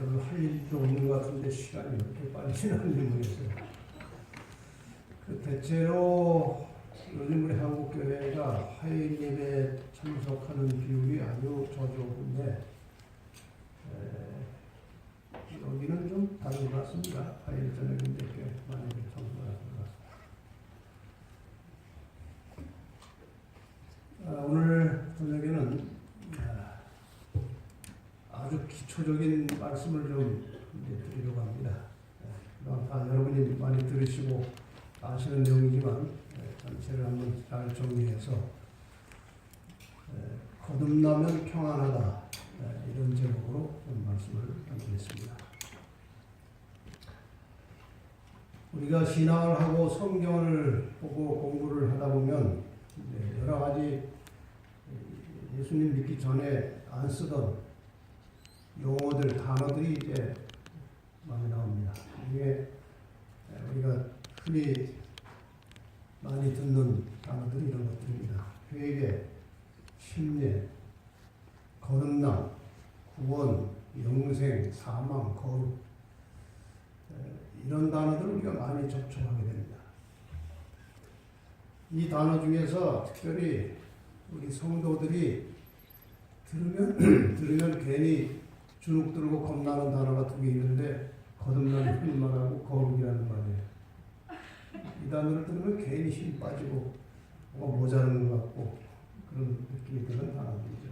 별로 할 일도 없는 것 같은데 시간이 이렇게 빨리 지나는지 모르겠어요. 대체로 요즘 우리 한국교회가 화요일 예배에 참석하는 비율이 아주 저조한데 여기는 좀 다른 것 같습니다. 화요일 저녁인데 꽤 많이 참석하는 것 같습니다. 오늘 저녁에는 아주 기초적인 말씀을 좀 드리려고 합니다. 다 여러분이 많이 들으시고 아시는 내용이지만 전체를 한번 잘 정리해서 거듭나면 평안하다 이런 제목으로 좀 말씀을 드리겠습니다. 우리가 신앙을 하고 성경을 보고 공부를 하다 보면 여러 가지 예수님 믿기 전에 안 쓰던 용어들, 단어들이 이제 많이 나옵니다. 이게 우리가 흔히 많이 듣는 단어들이 이런 것들입니다. 회개, 심례, 거듭남, 구원, 영생, 사망, 거룩 이런 단어들을 우리가 많이 접촉하게 됩니다. 이 단어 중에서 특별히 우리 성도들이 들으면 괜히 주눅 들고 겁나는 단어가 두 개 있는데 거듭나는 흔히 말하고 거룩이라는 말이에요. 이 단어를 들으면 괜히 힘 빠지고 뭔가 모자라는 것 같고 그런 느낌이 드는 단어들이죠.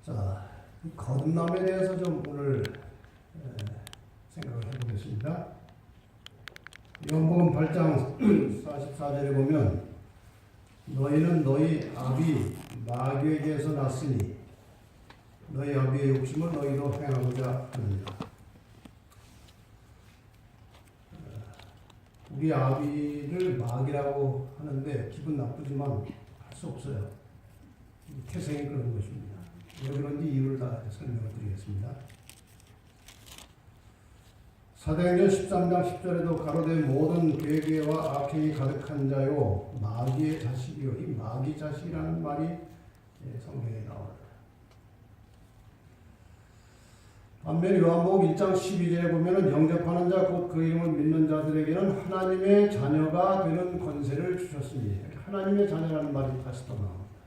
자, 이 거듭남에 대해서 좀 오늘 생각을 해보겠습니다. 요한복음 8장 44절에 보면 너희는 너희 아비 마귀에게서 났으니 너희 아비의 욕심을 너희도 행하고자 하느니라. 우리 아비를 마귀라고 하는데 기분 나쁘지만 할 수 없어요. 태생이 그런 것입니다. 왜 그런지 이유를 다 설명을 드리겠습니다. 사도행전 13장 10절에도 가로되 모든 괴계와 악행이 가득한 자요 마귀의 자식이요. 이 마귀 자식이라는 말이 성경에 나옵니다. 반면 요한복음 1장 12절에 보면 영접하는 자 곧 그 이름을 믿는 자들에게는 하나님의 자녀가 되는 권세를 주셨으니 하나님의 자녀라는 말이 다시 또 나옵니다.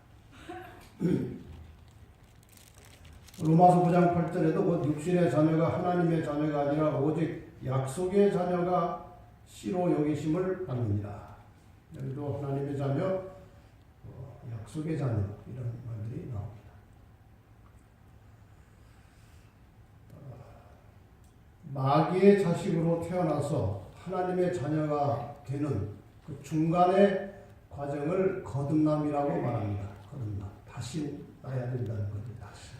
로마서 9장 8절에도 곧 육신의 자녀가 하나님의 자녀가 아니라 오직 약속의 자녀가 씨로 여기심을 받느니라. 여기도 하나님의 자녀, 약속의 자녀 이런 말들이 나옵니다. 마귀의 자식으로 태어나서 하나님의 자녀가 되는 그 중간의 과정을 거듭남이라고 말합니다. 거듭남. 다시 나야 된다는 거죠. 다시.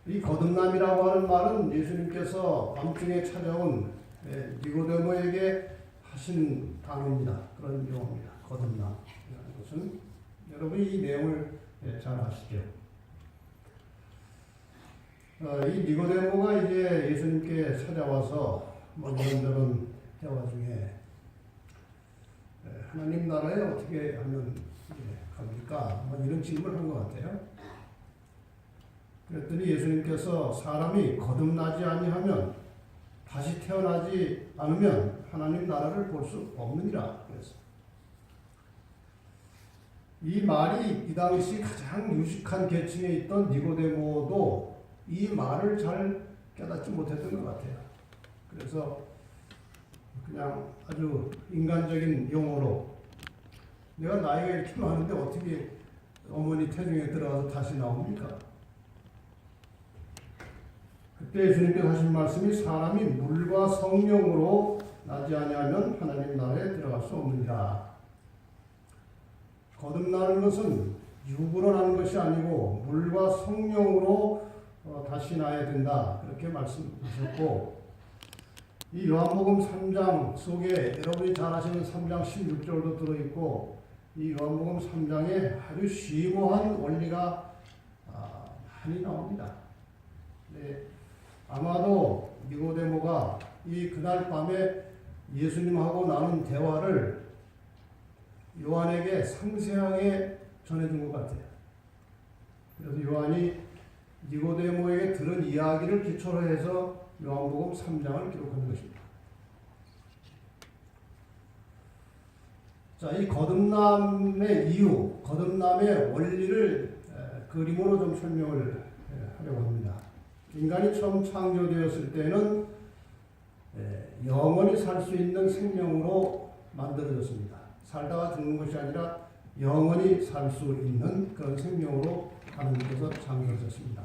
이 거듭남이라고 하는 말은 예수님께서 밤중에 찾아온 니고데모에게 하신 단어입니다. 그런 용어입니다. 거듭남이라는 것은 여러분이 이 내용을 잘 아시죠? 이 니고데모가 이제 예수님께 찾아와서 이런저런 대화 중에 하나님 나라에 어떻게 하면 갑니까? 이런 질문을 한 것 같아요. 그랬더니 예수님께서 사람이 거듭나지 아니하면 다시 태어나지 않으면 하나님 나라를 볼 수 없느니라 그랬어요. 이 말이 이 당시 가장 유식한 계층에 있던 니고데모도 이 말을 잘 깨닫지 못했던 것 같아요. 그래서 그냥 아주 인간적인 용어로 내가 나이가 이렇게 많은데 어떻게 어머니 태중에 들어가서 다시 나옵니까? 그때 예수님께서 하신 말씀이 사람이 물과 성령으로 나지 아니하면 하나님 나라에 들어갈 수 없느니라. 거듭나는 것은 육으로 나는 것이 아니고 물과 성령으로 다시 나야 된다. 그렇게 말씀하셨고 이 요한복음 3장 속에 여러분이 잘 아시는 3장 16절도 들어있고 이 요한복음 3장에 아주 심오한 원리가 많이 나옵니다. 네, 아마도 니고데모가 이 그날 밤에 예수님하고 나눈 대화를 요한에게 상세하게 전해준 것 같아요. 그래서 요한이 니고데모에게 들은 이야기를 기초로 해서 요한복음 3장을 기록한 것입니다. 자, 이 거듭남의 이유, 거듭남의 원리를 그림으로 좀 설명을 하려고 합니다. 인간이 처음 창조되었을 때는 영원히 살 수 있는 생명으로 만들어졌습니다. 살다가 죽는 것이 아니라 영원히 살 수 있는 그런 생명으로 하나님께서 창조하셨습니다.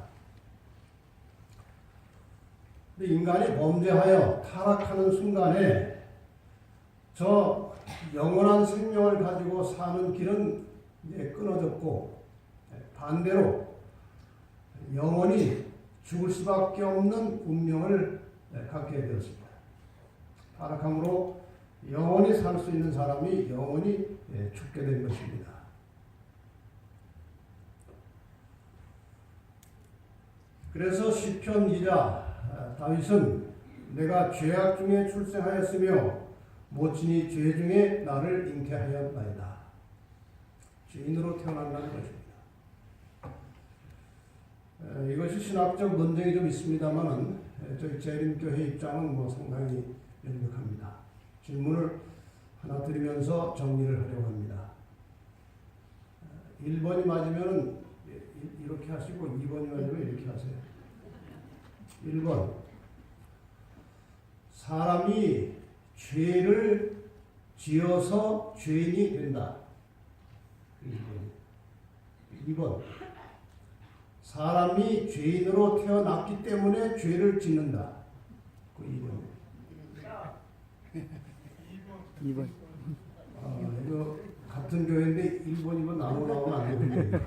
근데 인간이 범죄하여 타락하는 순간에 저 영원한 생명을 가지고 사는 길은 이제 끊어졌고, 반대로 영원히 죽을 수밖에 없는 운명을 갖게 되었습니다. 타락함으로 영원히 살 수 있는 사람이 영원히 죽게 된 것입니다. 그래서 시편 기자 다윗은 내가 죄악 중에 출생하였으며 모친이 죄 중에 나를 잉태하였나이다. 죄인으로 태어난다는 것입니다. 이것이 신학적 논쟁이 좀 있습니다만은 저희 재림교회 입장은 상당히 명백합니다. 질문을 하나 드리면서 정리를 하려고 합니다. 1번이 맞으면 이렇게 하시고 2번이 맞으면 이렇게 하세요. 1번, 사람이 죄를 지어서 죄인이 된다. 2번, 사람이 죄인으로 태어났기 때문에 죄를 짓는다. 그 2번. 2번. 이거 같은 교회인데 1번, 2번 나오면 안 되거든요.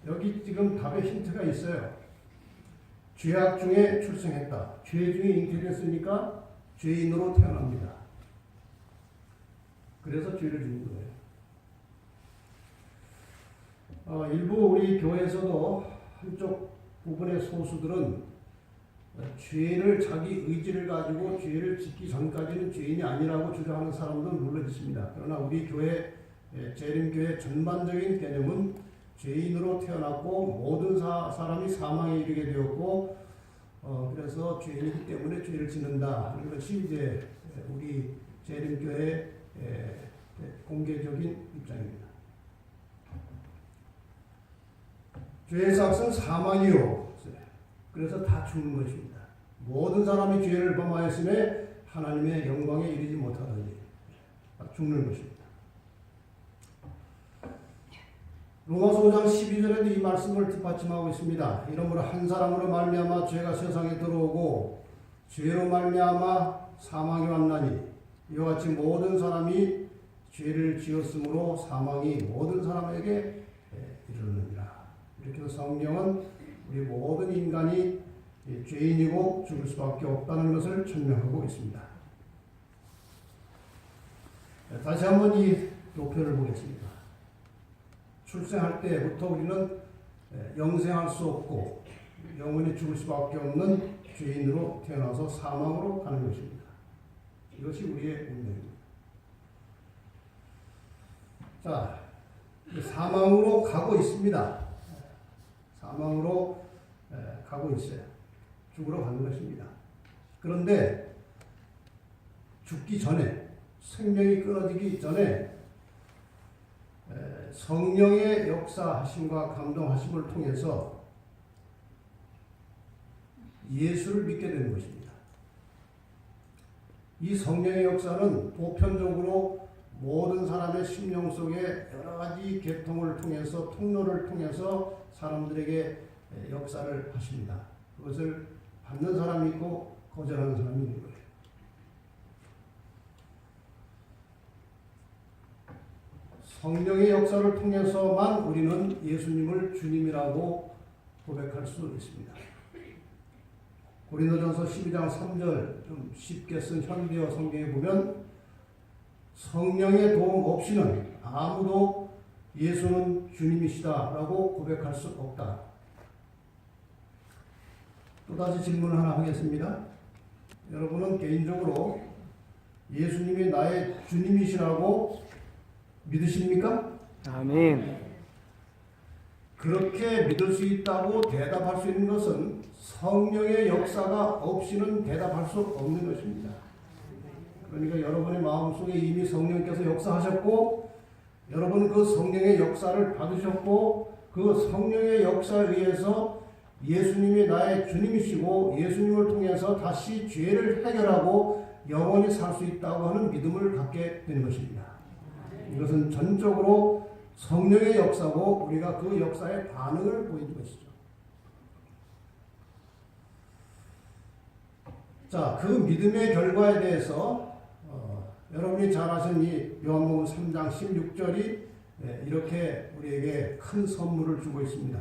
여기 지금 답에 힌트가 있어요. 죄악 중에 출생했다. 죄 중에 잉태됐으니까 죄인으로 태어납니다. 그래서 죄를 짓는 거예요. 일부 우리 교회에서도 한쪽 부분의 소수들은 죄를 자기 의지를 가지고 죄를 짓기 전까지는 죄인이 아니라고 주장하는 사람들은 물론 있습니다. 그러나 우리 교회 재림교회 전반적인 개념은 죄인으로 태어났고 모든 사람이 사망에 이르게 되었고 그래서 죄인이기 때문에 죄를 짓는다 하는 것이 이제 우리 재림교회 공개적인 입장입니다. 죄의 삭은 사망이요. 그래서 다 죽는 것입니다. 모든 사람이 죄를 범하였음에 하나님의 영광에 이르지 못하더니 죽는 것입니다. 로마서 5장 12절에도 이 말씀을 뒷받침하고 있습니다. 이러므로 한 사람으로 말미암아 죄가 세상에 들어오고 죄로 말미암아 사망이 왔나니 이와 같이 모든 사람이 죄를 지었으므로 사망이 모든 사람에게 이르느니라. 이렇게 해서 성경은 우리 모든 인간이 죄인이고 죽을 수밖에 없다는 것을 천명하고 있습니다. 다시 한번 이 도표를 보겠습니다. 출생할 때부터 우리는 영생할 수 없고 영원히 죽을 수밖에 없는 죄인으로 태어나서 사망으로 가는 것입니다. 이것이 우리의 운명입니다. 자, 사망으로 가고 있습니다. 사망으로 가고 있어요. 죽으러 가는 것입니다. 그런데 죽기 전에, 생명이 끊어지기 전에 성령의 역사하심과 감동하심을 통해서 예수를 믿게 되는 것입니다. 이 성령의 역사는 보편적으로 모든 사람의 심령 속에 여러 가지 계통을 통해서, 통로를 통해서 사람들에게 역사를 하십니다. 그것을 받는 사람이 있고 거절하는 사람이 있는 거예요. 성령의 역사를 통해서만 우리는 예수님을 주님이라고 고백할 수 있습니다. 고린도전서 12장 3절 좀 쉽게 쓴 현대어 성경에 보면 성령의 도움 없이는 아무도 예수는 주님이시다라고 고백할 수 없다. 또다시 질문을 하나 하겠습니다. 여러분은 개인적으로 예수님이 나의 주님이시라고 믿으십니까? 아멘. 그렇게 믿을 수 있다고 대답할 수 있는 것은 성령의 역사가 없이는 대답할 수 없는 것입니다. 그러니까 여러분의 마음속에 이미 성령께서 역사하셨고 여러분은 그 성령의 역사를 받으셨고 그 성령의 역사에 의해서 예수님이 나의 주님이시고 예수님을 통해서 다시 죄를 해결하고 영원히 살 수 있다고 하는 믿음을 갖게 되는 것입니다. 이것은 전적으로 성령의 역사고 우리가 그 역사에 반응을 보이는 것이죠. 자, 그 믿음의 결과에 대해서 여러분이 잘 아시는 이 요한복음 3장 16절이 이렇게 우리에게 큰 선물을 주고 있습니다.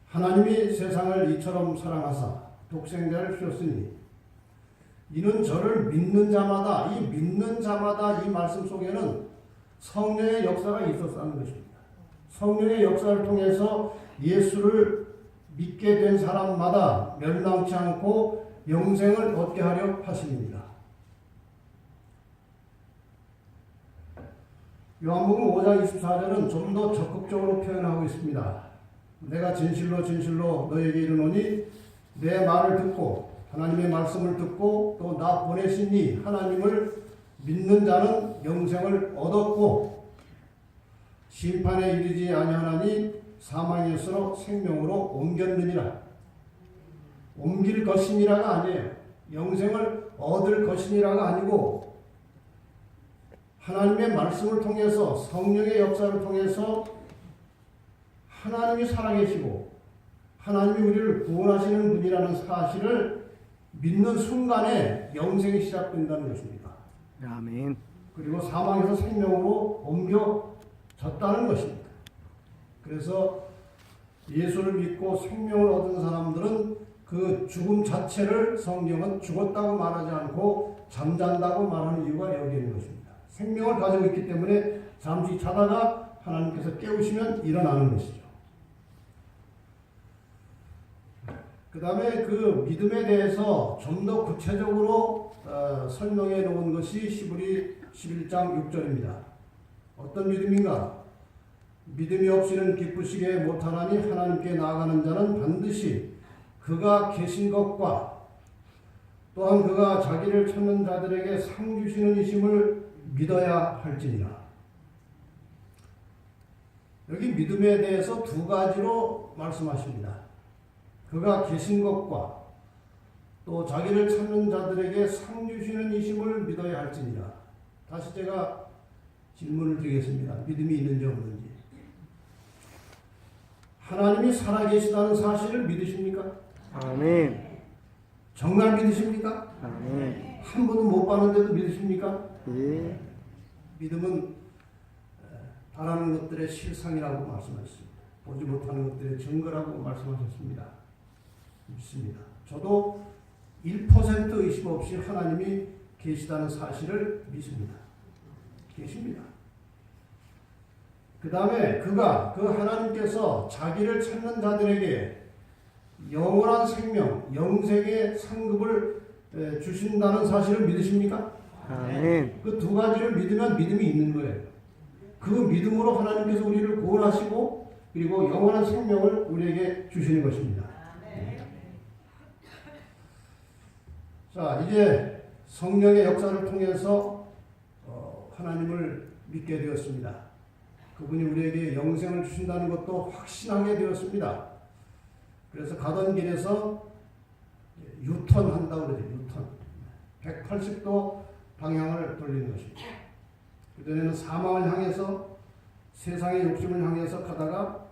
하나님이 세상을 이처럼 사랑하사 독생자를 주셨으니 이는 저를 믿는 자마다 이 말씀 속에는 성령의 역사가 있었다는 것입니다. 성령의 역사를 통해서 예수를 믿게 된 사람마다 멸망치 않고 영생을 얻게 하려 하심입니다. 요한복음 5장 24절은 좀 더 적극적으로 표현하고 있습니다. 내가 진실로 너에게 이르노니 내 말을 듣고 하나님의 말씀을 듣고 또 나 보내신 이 하나님을 믿는 자는 영생을 얻었고 심판에 이르지 아니하나니 사망에서 생명으로 옮겼느니라. 옮길 것이니라가 아니에요. 영생을 얻을 것이니라가 아니고 하나님의 말씀을 통해서 성령의 역사를 통해서 하나님이 살아계시고 하나님이 우리를 구원하시는 분이라는 사실을 믿는 순간에 영생이 시작된다는 것입니다. 아멘. 그리고 사망에서 생명으로 옮겨졌다는 것입니다. 그래서 예수를 믿고 생명을 얻은 사람들은 그 죽음 자체를 성경은 죽었다고 말하지 않고 잠잔다고 말하는 이유가 여기에 있는 것입니다. 생명을 가지고 있기 때문에 잠시 자다가 하나님께서 깨우시면 일어나는 것이죠. 그 다음에 그 믿음에 대해서 좀 더 구체적으로 설명해 놓은 것이 시브리 11장 6절입니다. 어떤 믿음인가? 믿음이 없이는 기쁘시게 못하나니 하나님께 나아가는 자는 반드시 그가 계신 것과 또한 그가 자기를 찾는 자들에게 상 주시는 이심을 믿어야 할지니라. 여기 믿음에 대해서 두 가지로 말씀하십니다. 그가 계신 것과 또 자기를 찾는 자들에게 상 주시는 이심을 믿어야 할지니라. 다시 제가 질문을 드리겠습니다. 믿음이 있는지 없는지. 하나님이 살아계시다는 사실을 믿으십니까? 아멘. 정말 믿으십니까? 아멘. 한 번도 못 봤는데도 믿으십니까? 예. 믿음은 바라는 것들의 실상이라고 말씀하셨습니다. 보지 못하는 것들의 증거라고 말씀하셨습니다. 믿습니다. 저도 1% 의심 없이 하나님이 계시다는 사실을 믿습니다. 계십니다. 그 다음에 그 하나님께서 자기를 찾는 자들에게 영원한 생명, 영생의 상급을 주신다는 사실을 믿으십니까? 아멘. 그 두 가지를 믿으면 믿음이 있는 거예요. 그 믿음으로 하나님께서 우리를 구원하시고 그리고 영원한 생명을 우리에게 주시는 것입니다. 자, 이제 성령의 역사를 통해서 하나님을 믿게 되었습니다. 그분이 우리에게 영생을 주신다는 것도 확신하게 되었습니다. 그래서 가던 길에서 유턴한다고 그러죠. 유턴. 180도 방향을 돌리는 것입니다. 그전에는 사망을 향해서 세상의 욕심을 향해서 가다가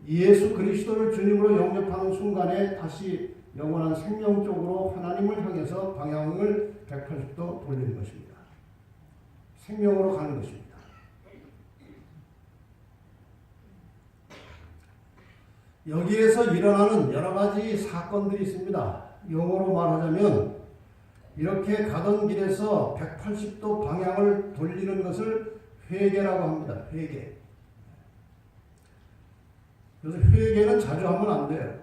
예수 그리스도를 주님으로 영접하는 순간에 다시 영원한 생명 쪽으로 하나님을 향해서 방향을 180도 돌리는 것입니다. 생명으로 가는 것입니다. 여기에서 일어나는 여러 가지 사건들이 있습니다. 영어로 말하자면 이렇게 가던 길에서 180도 방향을 돌리는 것을 회개라고 합니다. 회개. 그래서 회개는 자주 하면 안 돼요.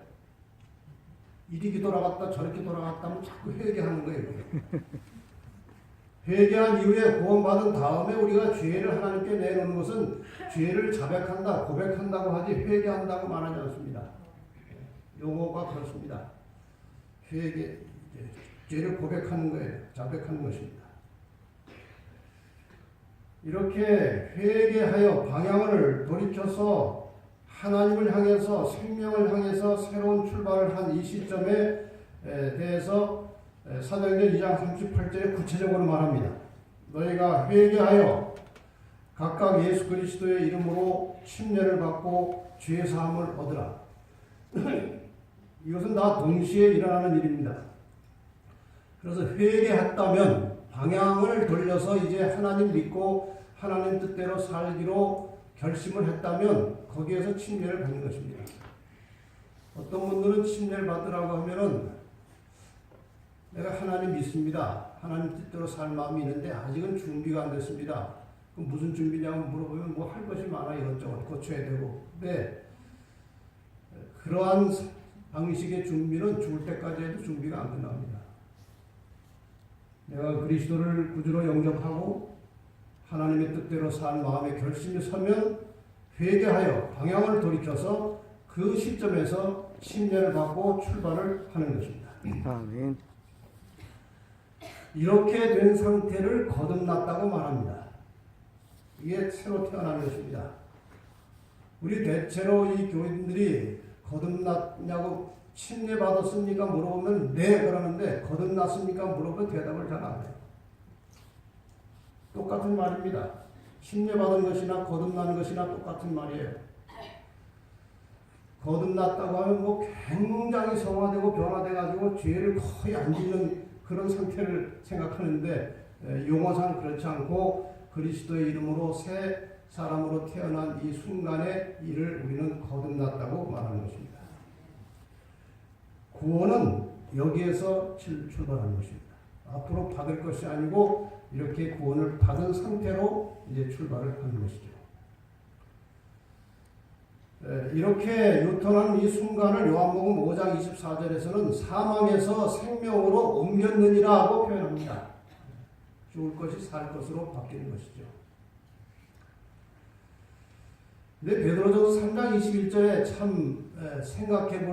이리기 돌아갔다 저렇게 돌아갔다 하면 자꾸 회개하는 거예요. 회개한 이후에 구원받은 다음에 우리가 죄를 하나님께 내놓는 것은 죄를 자백한다, 고백한다고 하지 회개한다고 말하지 않습니다. 용어가 그렇습니다. 회개, 죄를 고백하는 거예요. 자백하는 것입니다. 이렇게 회개하여 방향을 돌이켜서 하나님을 향해서 생명을 향해서 새로운 출발을 한 이 시점에 대해서 사도행전 2장 38절에 구체적으로 말합니다. 너희가 회개하여 각각 예수 그리스도의 이름으로 침례를 받고 죄 사함을 얻으라. 이것은 다 동시에 일어나는 일입니다. 그래서 회개했다면 방향을 돌려서 이제 하나님 믿고 하나님 뜻대로 살기로 결심을 했다면 거기에서 침례를 받는 것입니다. 어떤 분들은 침례를 받으라고 하면은 내가 하나님 믿습니다. 하나님 뜻대로 살 마음이 있는데 아직은 준비가 안 됐습니다. 그럼 무슨 준비냐고 물어보면 뭐 할 것이 많아 이것저것 고쳐야 되고. 근데 그러한 방식의 준비는 죽을 때까지 해도 준비가 안 끝납니다. 내가 그리스도를 구주로 영접하고 하나님의 뜻대로 살 마음의 결심이 서면 회개하여 방향을 돌이켜서 그 시점에서 침례를 받고 출발을 하는 것입니다. 아멘. 이렇게 된 상태를 거듭났다고 말합니다. 이게 새로 태어난 것입니다. 우리 대체로 이 교인들이 거듭났냐고 침례 받았습니까? 물어보면 네 그러는데 거듭났습니까? 물어보면 대답을 잘 안 해요. 똑같은 말입니다. 침례 받은 것이나 거듭난 것이나 똑같은 말이에요. 거듭났다고 하면 뭐 굉장히 성화되고 변화돼가지고 죄를 거의 안 짓는 그런 상태를 생각하는데 용어상 그렇지 않고 그리스도의 이름으로 새 사람으로 태어난 이 순간의 일을 우리는 거듭났다고 말하는 것입니다. 구원은 여기에서 출발하는 것입니다. 앞으로 받을 것이 아니고 이렇게 구원을 받은 상태로 이제 출발을 하는 것이죠. 이렇게 유턴한 이 순간을 요한복음 5장 24절에서는 사망에서 생명으로 옮겼느니라 하고 표현합니다. 죽을 것이 살 것으로 바뀌는 것이죠. 근데 베드로전서 3장 21절에 참 생각해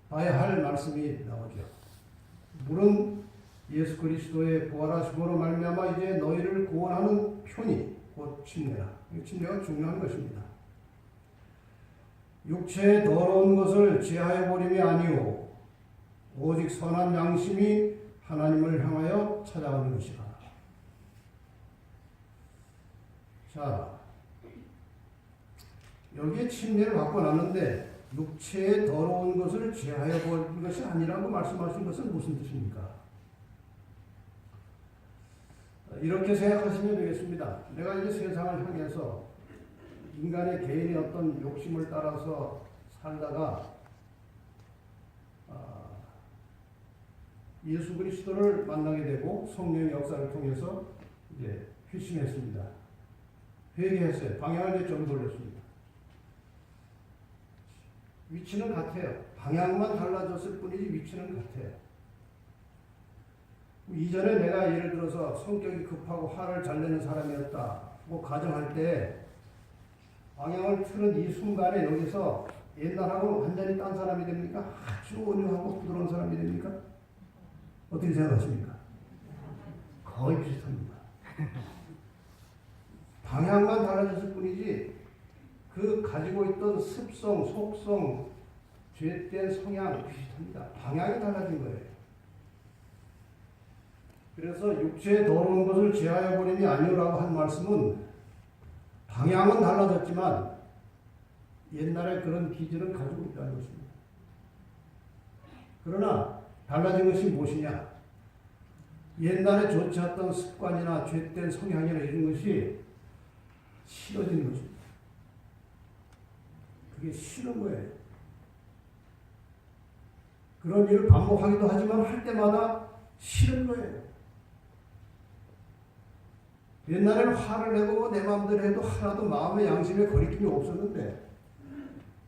봐야 할 말씀이 나오죠. 물은 예수 그리스도의 부활하심으로 말미암아 이제 너희를 구원하는 편이 곧 침례라. 침례가 중요한 것입니다. 육체의 더러운 것을 제하여 버림이 아니오 오직 선한 양심이 하나님을 향하여 찾아오는 것이라. 자, 여기에 침례를 받고 났는데 육체의 더러운 것을 제하여 버린 것이 아니라고 말씀하신 것은 무슨 뜻입니까? 이렇게 생각하시면 되겠습니다. 내가 이제 세상을 향해서 인간의 개인의 어떤 욕심을 따라서 살다가 예수 그리스도를 만나게 되고 성령의 역사를 통해서 이제 회심했습니다. 회개했어요. 방향을 이제 좀 돌렸습니다. 위치는 같아요. 방향만 달라졌을 뿐이지 위치는 같아요. 이전에 내가 예를 들어서 성격이 급하고 화를 잘 내는 사람이었다 고 가정할 때 방향을 트는 이 순간에 여기서 옛날하고 완전히 딴 사람이 됩니까? 아주 온유하고 부드러운 사람이 됩니까? 어떻게 생각하십니까? 거의 비슷합니다. 방향만 달라졌을 뿐이지 그 가지고 있던 습성, 속성, 죄된 성향 비슷합니다. 방향이 달라진 거예요. 그래서 육체의 더러운 것을 제하여 버림이 아니오라고 한 말씀은 방향은 달라졌지만 옛날에 그런 기질을 가지고 있다는 것입니다. 그러나 달라진 것이 무엇이냐? 옛날에 좋지 않던 습관이나 죄된 성향이나 이런 것이 싫어진 것입니다. 그게 싫은 거예요. 그런 일을 반복하기도 하지만 할 때마다 싫은 거예요. 옛날에는 화를 내고 내 마음대로 해도 하나도 마음의 양심에 거리낌이 없었는데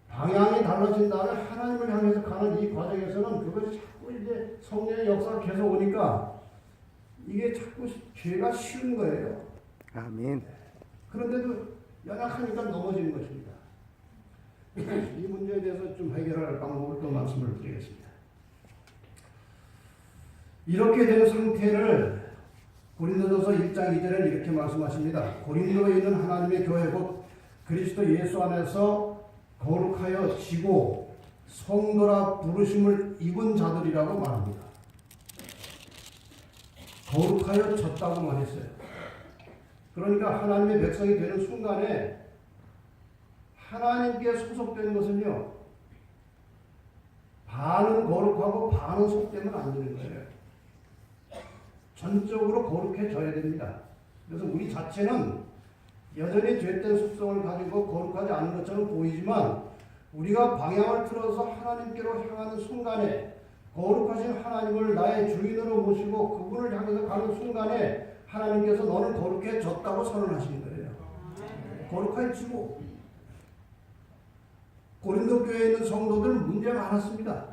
방향이 달라진 다음에 하나님을 향해서 가는 이 과정에서는 그것이 자꾸 이제 성령의 역사가 계속 오니까 이게 자꾸 죄가 쉬운 거예요. 아멘. 그런데도 연약하니까 넘어지는 것입니다. 이 문제에 대해서 좀 해결할 방법을 또 말씀을 드리겠습니다. 이렇게 된 상태를 고린도전서 1장 2절에 이렇게 말씀하십니다. 고린도에 있는 하나님의 교회 곧 그리스도 예수 안에서 거룩하여 지고 성도라 부르심을 입은 자들이라고 말합니다. 거룩하여 졌다고 말했어요. 그러니까 하나님의 백성이 되는 순간에 하나님께 소속된 것은요, 반은 거룩하고 반은 속되면 안 되는 거예요. 전적으로 거룩해져야 됩니다. 그래서 우리 자체는 여전히 죄된 속성을 가지고 거룩하지 않은 것처럼 보이지만 우리가 방향을 틀어서 하나님께로 향하는 순간에 거룩하신 하나님을 나의 주인으로 모시고 그분을 향해서 가는 순간에 하나님께서 너는 거룩해졌다고 선언하시는 거예요. 거룩해지고 고린도 교회에 있는 성도들 문제가 많았습니다.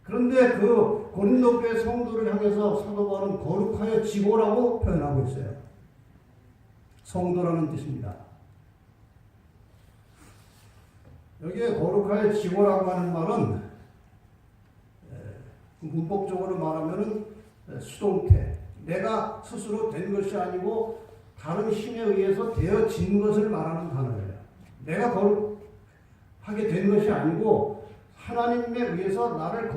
그런데 그 고린도 교회 성도를 향해서 사도 바울은 거룩하여 지고라고 표현하고 있어요. 성도라는 뜻입니다. 여기에 거룩하여 지고라고 하는 말은 문법적으로 말하면은 수동태, 내가 스스로 된 것이 아니고 다른 힘에 의해서 되어진 것을 말하는 단어예요. 내가 거룩하게 된 것이 아니고 하나님에 의해서 나를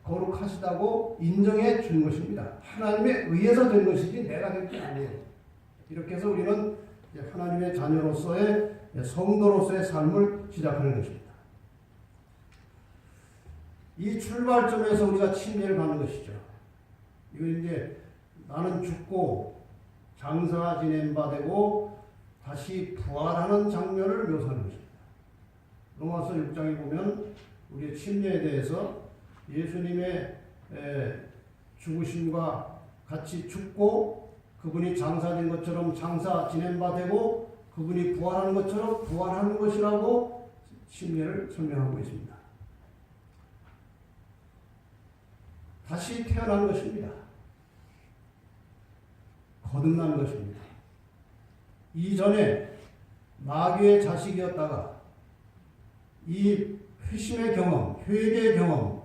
거룩하시다고 인정해 준 것입니다. 하나님에 의해서 된 것이지 내가 된 게 아니에요. 이렇게 해서 우리는 하나님의 자녀로서의 성도로서의 삶을 시작하는 것입니다. 이 출발점에서 우리가 침례를 받는 것이죠. 이거 이제 나는 죽고 장사 지낸 바 되고 다시 부활하는 장면을 묘사하는 것입니다. 로마서 6장에 보면 우리의 침례에 대해서 예수님의 죽으심과 같이 죽고 그분이 장사된 것처럼 장사 지낸 바 되고 그분이 부활하는 것처럼 부활하는 것이라고 침례를 설명하고 있습니다. 다시 태어난 것입니다. 거듭난 것입니다. 이전에 마귀의 자식이었다가 이 회심의 경험, 회개의 경험,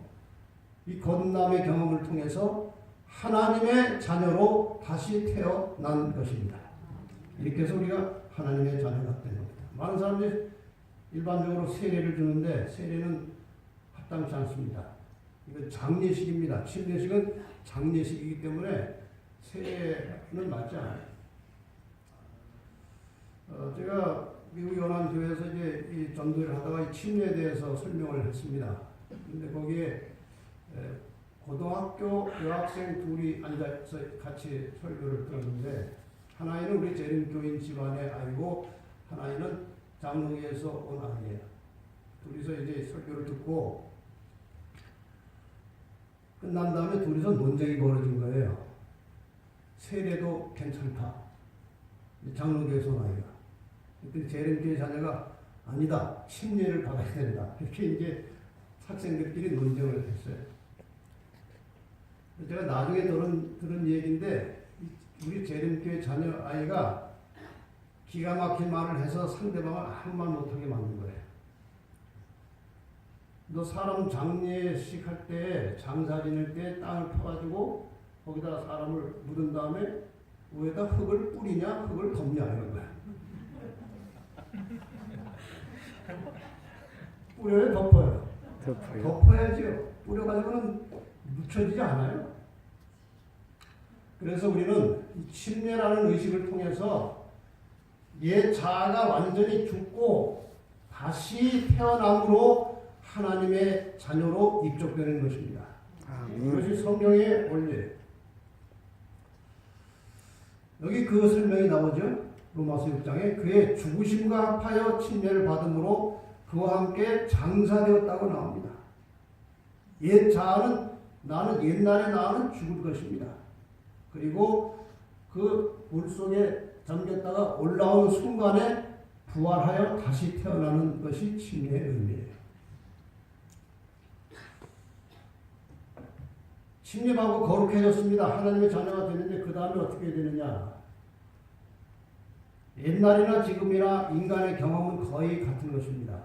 이 거듭남의 경험을 통해서 하나님의 자녀로 다시 태어난 것입니다. 이렇게 해서 우리가 하나님의 자녀가 된 겁니다. 많은 사람들이 일반적으로 세례를 주는데 세례는 합당치 않습니다. 이건 장례식입니다. 침례식은 장례식이기 때문에 세례는 맞지 않아요. 제가 미국 연안교회에서 이제 이 전도를 하다가 이 침례에 대해서 설명을 했습니다. 근데 거기에 고등학교 여학생 둘이 앉아서 같이 설교를 들었는데 하나는 우리 재림교인 집안의 아이고 하나는 장로교에서 온 아이예요. 둘이서 이제 설교를 듣고 끝난 다음에 둘이서 논쟁이 벌어진 거예요. 세례도 괜찮다. 장로교에서 온 아이가. 그때 재림교회 자녀가 아니다. 침례를 받아야 된다. 이렇게 이제 학생들끼리 논쟁을 했어요. 제가 나중에 들은 얘기인데 우리 재림교회 자녀 아이가 기가 막힌 말을 해서 상대방을 아무 말 못하게 만든 거예요. 너 사람 장례식 할 때 장사 지낼 때 땅을 퍼가지고 거기다 사람을 묻은 다음에 위에다 흙을 뿌리냐 흙을 덮냐 이런 거야. 뿌려요 덮어요? 덮어야지요. 뿌려가지고는 묻혀지지 않아요. 그래서 우리는 이 침례라는 의식을 통해서 옛 자아가 완전히 죽고 다시 태어남으로 하나님의 자녀로 입적되는 것입니다. 이것이 성경의 원리예요. 여기 그 설명이 나오죠. 로마서 6장에 그의 죽으심과 합하여 침례를 받음으로 그와 함께 장사되었다고 나옵니다. 옛 자아는 나는 옛날의 나는 죽을 것입니다. 그리고 그 물속에 잠겼다가 올라오는 순간에 부활하여 다시 태어나는 것이 침례의 의미예요. 침입하고 거룩해졌습니다. 하나님의 자녀가 되는데 그 다음에 어떻게 되느냐? 옛날이나 지금이나 인간의 경험은 거의 같은 것입니다.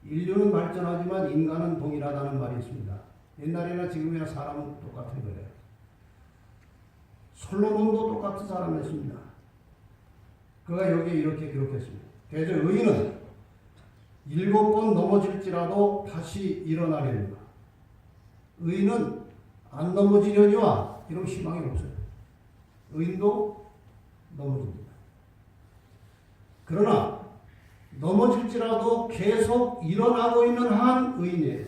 인류는 발전하지만 인간은 동일하다는 말이 있습니다. 옛날이나 지금이나 사람은 똑같은 거예요. 솔로몬도 똑같은 사람이었습니다. 그가 여기에 이렇게 기록했습니다. 대저 의인은 7번 넘어질지라도 다시 일어나려니와 의인은 안 넘어지려니와 이런 희망이 없어요. 의인도 넘어집니다. 그러나 넘어질지라도 계속 일어나고 있는 한 의인이에요.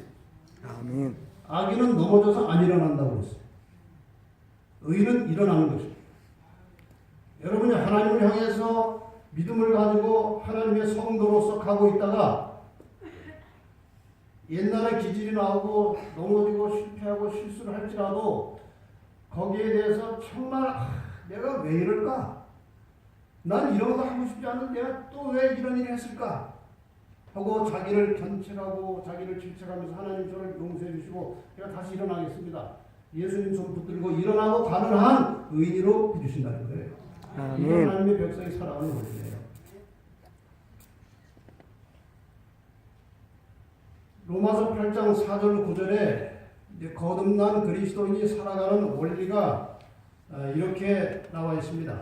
아멘. 악인은 넘어져서 안 일어난다고 했어요. 의인은 일어나는 것입니다. 여러분이 하나님을 향해서 믿음을 가지고 하나님의 성도로서 가고 있다가 옛날에 기질이 나오고 넘어지고 실패하고 실수를 할지라도 거기에 대해서 정말 내가 왜 이럴까? 난 이런 거 하고 싶지 않은데 내가 또 왜 이런 일을 했을까? 하고 자기를 견책하고 자기를 질책하면서 하나님 저를 용서해 주시고 내가 다시 일어나겠습니다. 예수님 손 붙들고 일어나고 가는 한 의인으로 빚으신다는 거예요. 이게 아멘. 하나님의 백성이 살아가는 원리예요. 로마서 8장 4절 9절에 거듭난 그리스도인이 살아가는 원리가 이렇게 나와 있습니다.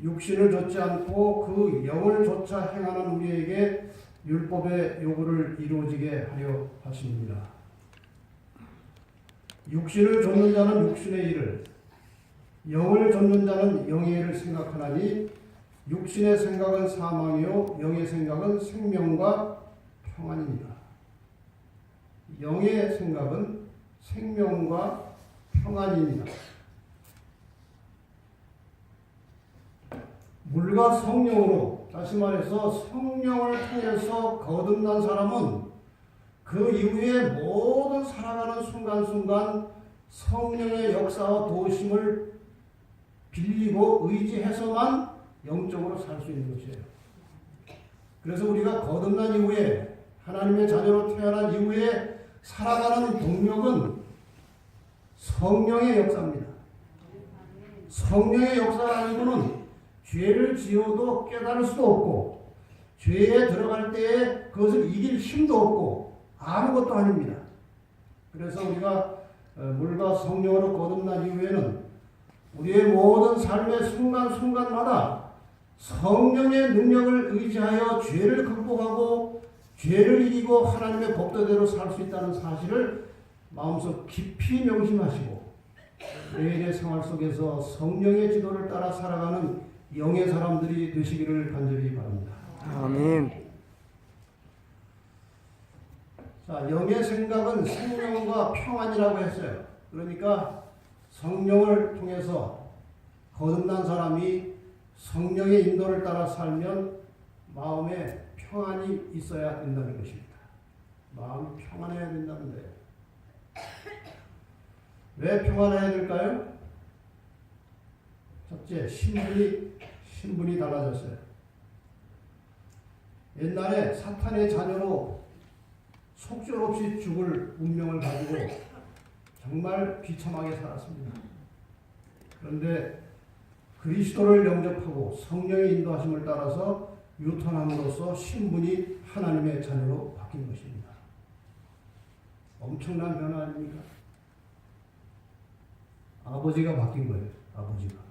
육신을 좇지 않고 그 영을 좇아 행하는 우리에게 율법의 요구를 이루어지게 하려 하십니다. 육신을 좇는 자는 육신의 일을, 영을 좇는 자는 영의 일을 생각하나니 육신의 생각은 사망이요 영의 생각은 생명과 평안입니다. 영의 생각은 생명과 평안입니다. 물과 성령으로, 다시 말해서 성령을 통해서 거듭난 사람은 그 이후에 모든 살아가는 순간순간 성령의 역사와 도우심을 빌리고 의지해서만 영적으로 살 수 있는 것이에요. 그래서 우리가 거듭난 이후에 하나님의 자녀로 태어난 이후에 살아가는 동력은 성령의 역사입니다. 성령의 역사 아니고는 죄를 지어도 깨달을 수도 없고 죄에 들어갈 때에 그것을 이길 힘도 없고 아무것도 아닙니다. 그래서 우리가 물과 성령으로 거듭난 이후에는 우리의 모든 삶의 순간순간마다 성령의 능력을 의지하여 죄를 극복하고 죄를 이기고 하나님의 법도대로 살 수 있다는 사실을 마음속 깊이 명심하시고 매일의 생활 속에서 성령의 지도를 따라 살아가는 영의 사람들이 되시기를 간절히 바랍니다. 아멘. 자, 영의 생각은 생명과 평안이라고 했어요. 그러니까 성령을 통해서 거듭난 사람이 성령의 인도를 따라 살면 마음에 평안이 있어야 된다는 것입니다. 마음이 평안해야 된다는 거예요. 왜 평안해야 될까요? 첫째, 신분이 달라졌어요. 옛날에 사탄의 자녀로 속절없이 죽을 운명을 가지고 정말 비참하게 살았습니다. 그런데 그리스도를 영접하고 성령의 인도하심을 따라서 유턴함으로써 신분이 하나님의 자녀로 바뀐 것입니다. 엄청난 변화 아닙니까? 아버지가 바뀐 거예요. 아버지가.